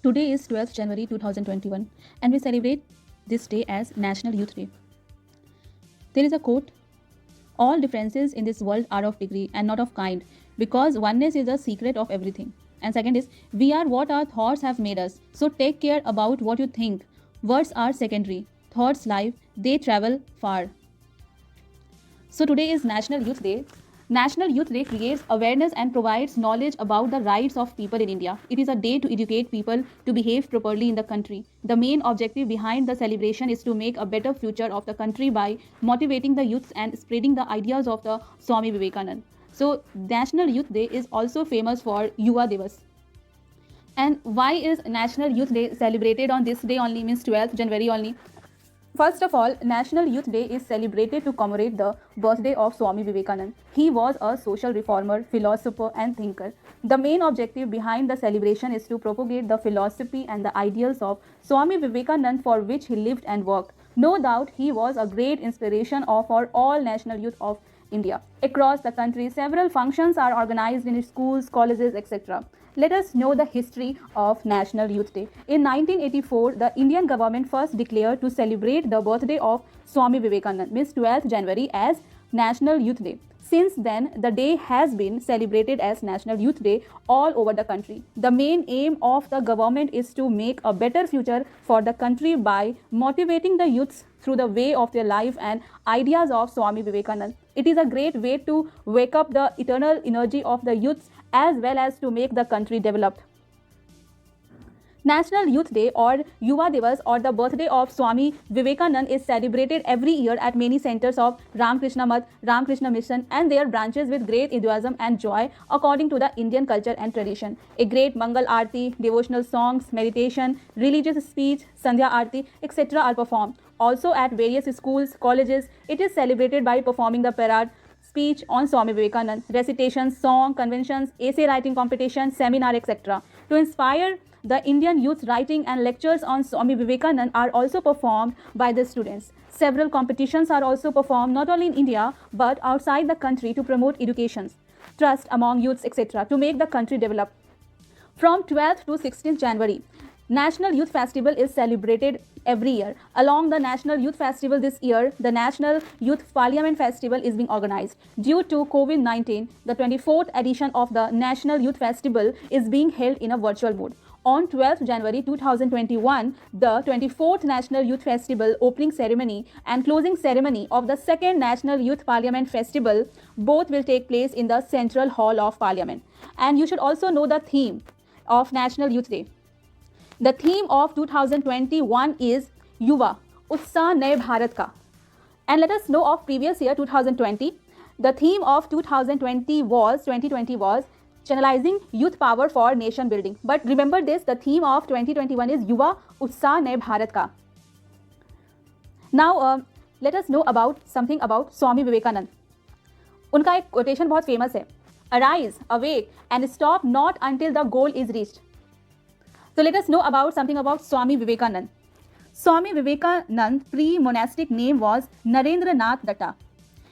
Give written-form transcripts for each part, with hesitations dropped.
Today is 12th January 2021 and we celebrate this day as National Youth Day. There is a quote, all differences in this world are of degree and not of kind because oneness is the secret of everything. And second is, we are what our thoughts have made us. So take care about what you think. Words are secondary. Thoughts live, they travel far. So today is National Youth Day. National Youth Day creates awareness and provides knowledge about the rights of people in India. It is a day to educate people to behave properly in the country. The main objective behind the celebration is to make a better future of the country by motivating the youths and spreading the ideas of the Swami Vivekananda. So National Youth Day is also famous for Yuva Divas. And why is National Youth Day celebrated on this day only, means 12th January only? First of all, National Youth Day is celebrated to commemorate the birthday of Swami Vivekananda. He was a social reformer, philosopher and thinker. The main objective behind the celebration is to propagate the philosophy and the ideals of Swami Vivekananda for which he lived and worked. No doubt he was a great inspiration for all national youth of India. Across the country, several functions are organized in schools, colleges, etc. Let us know the history of National Youth Day. In 1984, the Indian government first declared to celebrate the birthday of Swami Vivekananda, means 12th January, as National Youth Day. Since then, the day has been celebrated as National Youth Day all over the country. The main aim of the government is to make a better future for the country by motivating the youths through the way of their life and ideas of Swami Vivekananda. It is a great way to wake up the eternal energy of the youths as well as to make the country developed. National Youth Day or Yuva Divas or the birthday of Swami Vivekananda is celebrated every year at many centers of Ramakrishna Math, Ramakrishna Mission and their branches with great enthusiasm and joy according to the Indian culture and tradition. A great Mangal Aarti, devotional songs, meditation, religious speech, Sandhya Aarti, etc. are performed. Also at various schools, colleges, it is celebrated by performing the parade, speech on Swami Vivekananda, recitations, song, conventions, essay writing competition, seminar, etc. To inspire the Indian youth, writing and lectures on Swami Vivekananda are also performed by the students. Several competitions are also performed not only in India but outside the country to promote education, trust among youths, etc. to make the country develop. From 12th to 16th January, National Youth Festival is celebrated every year. Along the National Youth Festival this year, the National Youth Parliament Festival is being organized. Due to COVID-19, the 24th edition of the National Youth Festival is being held in a virtual mode. On 12th January 2021, the 24th National Youth Festival opening ceremony and closing ceremony of the second National Youth Parliament Festival both will take place in the Central Hall of Parliament. And you should also know the theme of National Youth Day. The theme of 2021 is Yuva, Utsaah Naye Bharat Ka. And let us know of previous year 2020. The theme of 2020 was channelizing youth power for nation building. But remember this, the theme of 2021 is Yuva, Utsaah Naye Bharat Ka. Now let us know about something about Swami Vivekananda. उनका एक quotation बहुत famous है. Arise, awake and stop not until the goal is reached. So let us know about something about Swami Vivekananda. Swami Vivekananda's pre-monastic name was Narendra Nath Datta.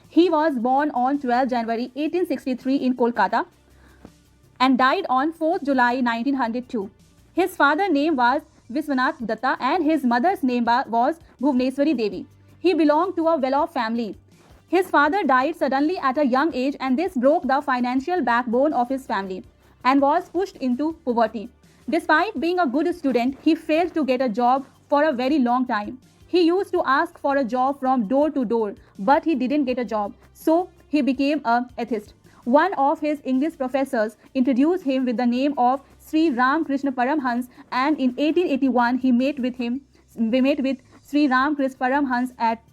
He was born on 12 January 1863 in Kolkata and died on 4th July 1902. His father's name was Viswanath Datta and his mother's name was Bhuvneswari Devi. He belonged to a well-off family. His father died suddenly at a young age and this broke the financial backbone of his family and was pushed into poverty. Despite being a good student, he failed to get a job for a very long time. He used to ask for a job from door to door, but he didn't get a job, so he became an atheist. One of his English professors introduced him with the name of Sri Ramakrishna Paramhans, and in 1881 he met with Sri Ramakrishna Paramhans at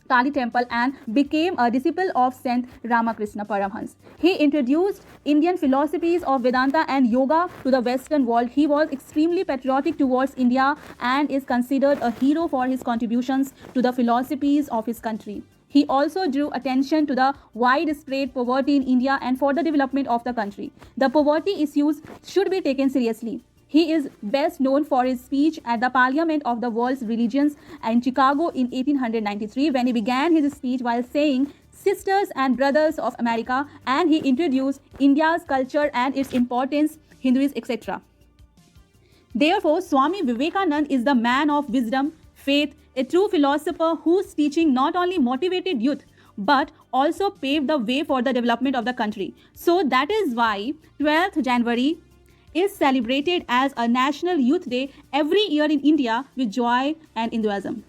Kali Temple and became a disciple of Saint Ramakrishna Paramhans. He introduced Indian philosophies of Vedanta and Yoga to the Western world. He was extremely patriotic towards India and is considered a hero for his contributions to the philosophies of his country. He also drew attention to the widespread poverty in India and for the development of the country. The poverty issues should be taken seriously. He is best known for his speech at the Parliament of the World's Religions in Chicago in 1893 when he began his speech while saying, "Sisters and brothers of America," and he introduced India's culture and its importance, Hinduism, etc. Therefore, Swami Vivekananda is the man of wisdom, faith, a true philosopher whose teaching not only motivated youth but also paved the way for the development of the country. So that is why 12th January is celebrated as a National Youth Day every year in India with joy and enthusiasm.